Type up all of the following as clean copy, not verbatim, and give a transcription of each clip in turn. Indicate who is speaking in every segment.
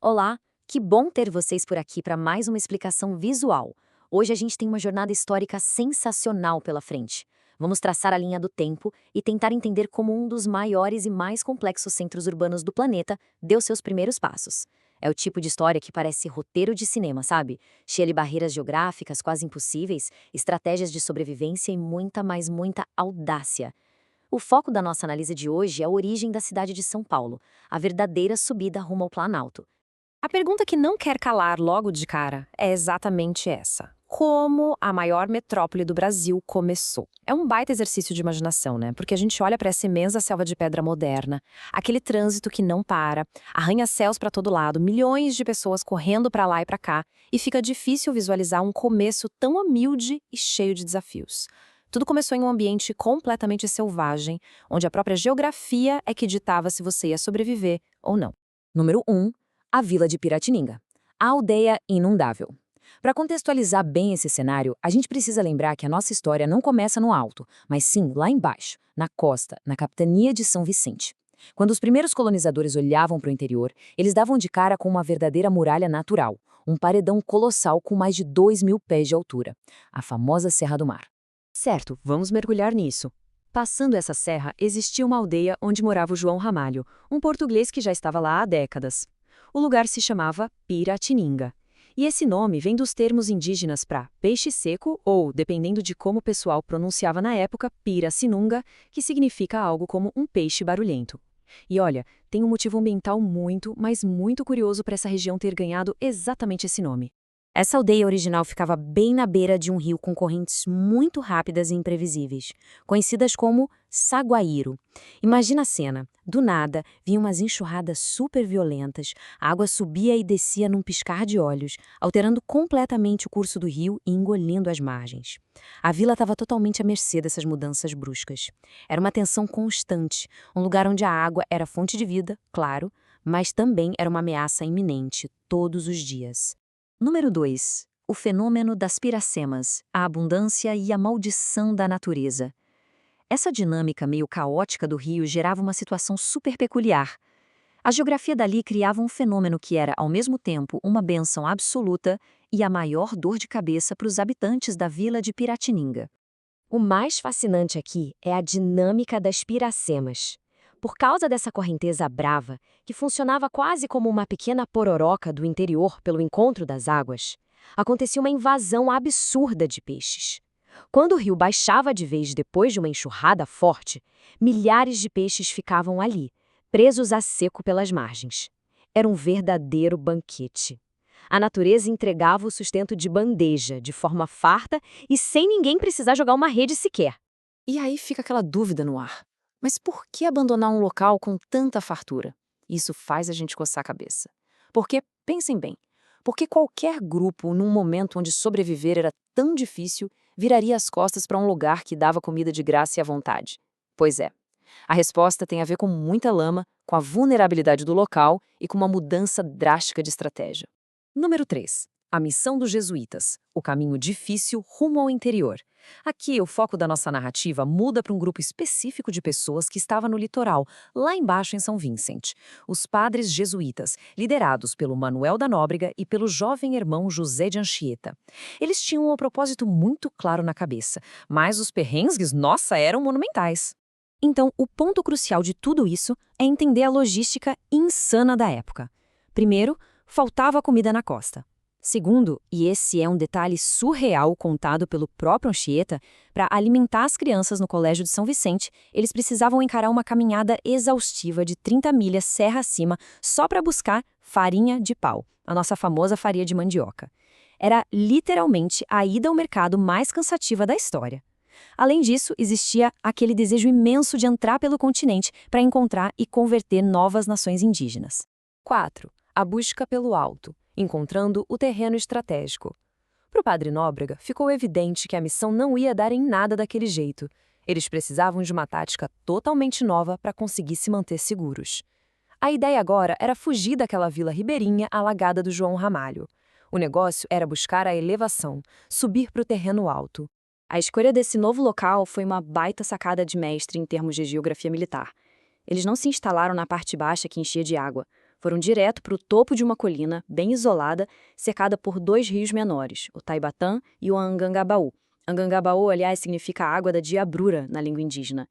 Speaker 1: Olá, que bom ter vocês por aqui para mais uma explicação visual. Hoje a gente tem uma jornada histórica sensacional pela frente. Vamos traçar a linha do tempo e tentar entender como um dos maiores e mais complexos centros urbanos do planeta deu seus primeiros passos. É o tipo de história que parece roteiro de cinema, sabe? Cheia de barreiras geográficas quase impossíveis, estratégias de sobrevivência e muita, mas muita audácia. O foco da nossa análise de hoje é a origem da cidade de São Paulo, a verdadeira subida rumo ao Planalto.
Speaker 2: A pergunta que não quer calar logo de cara é exatamente essa. Como a maior metrópole do Brasil começou? É um baita exercício de imaginação, né? Porque a gente olha para essa imensa selva de pedra moderna, aquele trânsito que não para, arranha-céus para todo lado, milhões de pessoas correndo para lá e para cá, e fica difícil visualizar um começo tão humilde e cheio de desafios. Tudo começou em um ambiente completamente selvagem, onde a própria geografia é que ditava se você ia sobreviver ou não.
Speaker 1: Número 1. A Vila de Piratininga. A aldeia inundável. Para contextualizar bem esse cenário, a gente precisa lembrar que a nossa história não começa no alto, mas sim lá embaixo, na costa, na capitania de São Vicente. Quando os primeiros colonizadores olhavam para o interior, eles davam de cara com uma verdadeira muralha natural, um paredão colossal com mais de 2.000 pés de altura, a famosa Serra do Mar.
Speaker 3: Certo, vamos mergulhar nisso. Passando essa serra, existia uma aldeia onde morava o João Ramalho, um português que já estava lá há décadas. O lugar se chamava Piratininga. E esse nome vem dos termos indígenas para peixe seco ou, dependendo de como o pessoal pronunciava na época, Piracinunga, que significa algo como um peixe barulhento. E olha, tem um motivo ambiental muito, mas muito curioso para essa região ter ganhado exatamente esse nome.
Speaker 1: Essa aldeia original ficava bem na beira de um rio com correntes muito rápidas e imprevisíveis, conhecidas como Saguaíro. Imagina a cena. Do nada, vinham umas enxurradas super violentas, a água subia e descia num piscar de olhos, alterando completamente o curso do rio e engolindo as margens. A vila estava totalmente à mercê dessas mudanças bruscas. Era uma tensão constante, um lugar onde a água era fonte de vida, claro, mas também era uma ameaça iminente todos os dias. Número 2. O fenômeno das piracemas, a abundância e a maldição da natureza. Essa dinâmica meio caótica do rio gerava uma situação super peculiar. A geografia dali criava um fenômeno que era, ao mesmo tempo, uma bênção absoluta e a maior dor de cabeça para os habitantes da vila de Piratininga.
Speaker 4: O mais fascinante aqui é a dinâmica das piracemas. Por causa dessa correnteza brava, que funcionava quase como uma pequena pororoca do interior pelo encontro das águas, acontecia uma invasão absurda de peixes. Quando o rio baixava de vez depois de uma enxurrada forte, milhares de peixes ficavam ali, presos a seco pelas margens. Era um verdadeiro banquete. A natureza entregava o sustento de bandeja, de forma farta e sem ninguém precisar jogar uma rede sequer.
Speaker 1: E aí fica aquela dúvida no ar. Mas por que abandonar um local com tanta fartura? Isso faz a gente coçar a cabeça. Porque, pensem bem, porque qualquer grupo, num momento onde sobreviver era tão difícil, viraria as costas para um lugar que dava comida de graça e à vontade? Pois é. A resposta tem a ver com muita lama, com a vulnerabilidade do local e com uma mudança drástica de estratégia. Número 3. A missão dos jesuítas, o caminho difícil rumo ao interior. Aqui, o foco da nossa narrativa muda para um grupo específico de pessoas que estava no litoral, lá embaixo em São Vicente. Os padres jesuítas, liderados pelo Manuel da Nóbrega e pelo jovem irmão José de Anchieta. Eles tinham um propósito muito claro na cabeça, mas os perrengues, nossa, eram monumentais. Então, o ponto crucial de tudo isso é entender a logística insana da época. Primeiro, faltava comida na costa. Segundo, e esse é um detalhe surreal contado pelo próprio Anchieta, para alimentar as crianças no Colégio de São Vicente, eles precisavam encarar uma caminhada exaustiva de 30 milhas serra acima só para buscar farinha de pau, a nossa famosa farinha de mandioca. Era literalmente a ida ao mercado mais cansativa da história. Além disso, existia aquele desejo imenso de entrar pelo continente para encontrar e converter novas nações indígenas. 4. A busca pelo alto, encontrando o terreno estratégico. Para o padre Nóbrega, ficou evidente que a missão não ia dar em nada daquele jeito. Eles precisavam de uma tática totalmente nova para conseguir se manter seguros. A ideia agora era fugir daquela vila ribeirinha alagada do João Ramalho. O negócio era buscar a elevação, subir para o terreno alto.
Speaker 4: A escolha desse novo local foi uma baita sacada de mestre em termos de geografia militar. Eles não se instalaram na parte baixa que enchia de água.
Speaker 1: Foram direto para o topo de uma colina, bem isolada, cercada por 2 rios menores, o Taibatã e o Angangabaú. Angangabaú, aliás, significa água da Diabrura na língua indígena.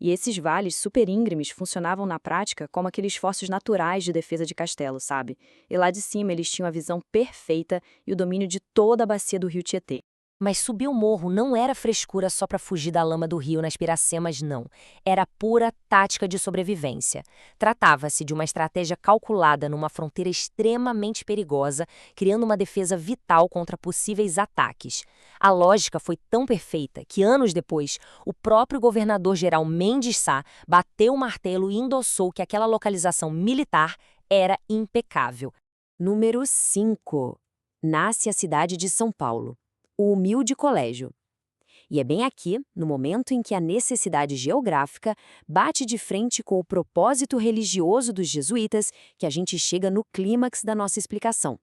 Speaker 1: E esses vales super íngremes funcionavam na prática como aqueles fossos naturais de defesa de castelo, sabe? E lá de cima eles tinham a visão perfeita e o domínio de toda a bacia do rio Tietê.
Speaker 2: Mas subir o morro não era frescura só para fugir da lama do rio nas Piracemas, não. Era pura tática de sobrevivência. Tratava-se de uma estratégia calculada numa fronteira extremamente perigosa, criando uma defesa vital contra possíveis ataques. A lógica foi tão perfeita que, anos depois, o próprio governador-geral Mendes Sá bateu o martelo e endossou que aquela localização militar era impecável.
Speaker 4: Número 5. Nasce a cidade de São Paulo. O humilde colégio. E é bem aqui, no momento em que a necessidade geográfica bate de frente com o propósito religioso dos jesuítas, que a gente chega no clímax da nossa explicação.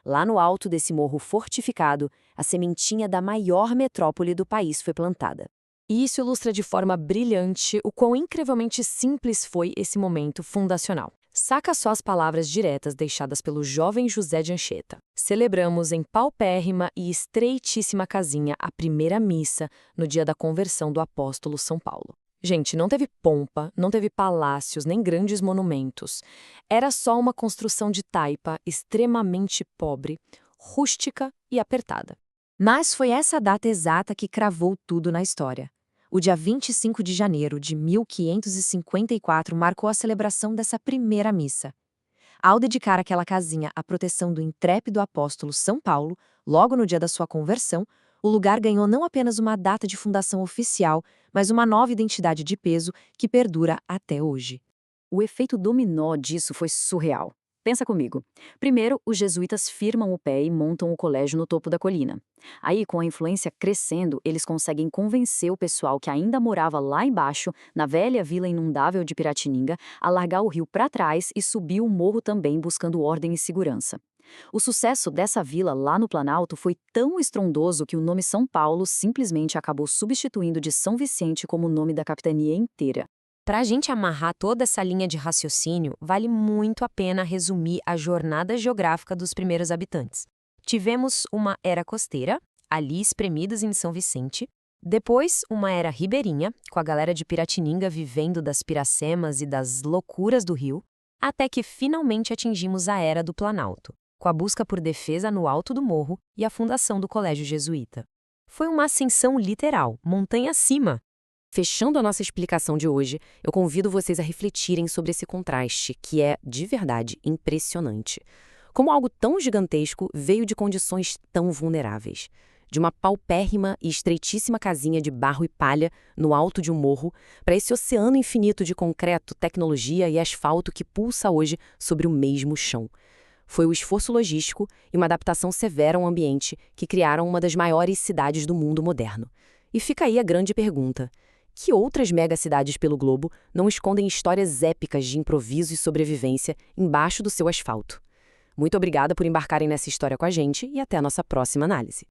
Speaker 4: Lá no alto desse morro fortificado, a sementinha da maior metrópole do país foi plantada.
Speaker 1: E isso ilustra de forma brilhante o quão incrivelmente simples foi esse momento fundacional. Saca só as palavras diretas deixadas pelo jovem José de Anchieta. Celebramos em paupérrima e estreitíssima casinha a primeira missa no dia da conversão do apóstolo São Paulo. Gente, não teve pompa, não teve palácios, nem grandes monumentos. Era só uma construção de taipa extremamente pobre, rústica e apertada. Mas foi essa data exata que cravou tudo na história. O dia 25 de janeiro de 1554 marcou a celebração dessa primeira missa. Ao dedicar aquela casinha à proteção do intrépido apóstolo São Paulo, logo no dia da sua conversão, o lugar ganhou não apenas uma data de fundação oficial, mas uma nova identidade de peso que perdura até hoje. O efeito dominó disso foi surreal. Pensa comigo. Primeiro, os jesuítas firmam o pé e montam o colégio no topo da colina. Aí, com a influência crescendo, eles conseguem convencer o pessoal que ainda morava lá embaixo, na velha vila inundável de Piratininga, a largar o rio para trás e subir o morro também buscando ordem e segurança. O sucesso dessa vila lá no Planalto foi tão estrondoso que o nome São Paulo simplesmente acabou substituindo de São Vicente como o nome da capitania inteira.
Speaker 2: Para a gente amarrar toda essa linha de raciocínio, vale muito a pena resumir a jornada geográfica dos primeiros habitantes. Tivemos uma era costeira, ali espremidos em São Vicente. Depois, uma era ribeirinha, com a galera de Piratininga vivendo das Piracemas e das loucuras do rio. Até que finalmente atingimos a era do Planalto, com a busca por defesa no alto do morro e a fundação do Colégio Jesuíta. Foi uma ascensão literal, montanha acima.
Speaker 3: Fechando a nossa explicação de hoje, eu convido vocês a refletirem sobre esse contraste, que é, de verdade, impressionante. Como algo tão gigantesco veio de condições tão vulneráveis. De uma paupérrima e estreitíssima casinha de barro e palha no alto de um morro, para esse oceano infinito de concreto, tecnologia e asfalto que pulsa hoje sobre o mesmo chão. Foi o esforço logístico e uma adaptação severa ao ambiente que criaram uma das maiores cidades do mundo moderno. E fica aí a grande pergunta: que outras megacidades pelo globo não escondem histórias épicas de improviso e sobrevivência embaixo do seu asfalto? Muito obrigada por embarcarem nessa história com a gente e até a nossa próxima análise.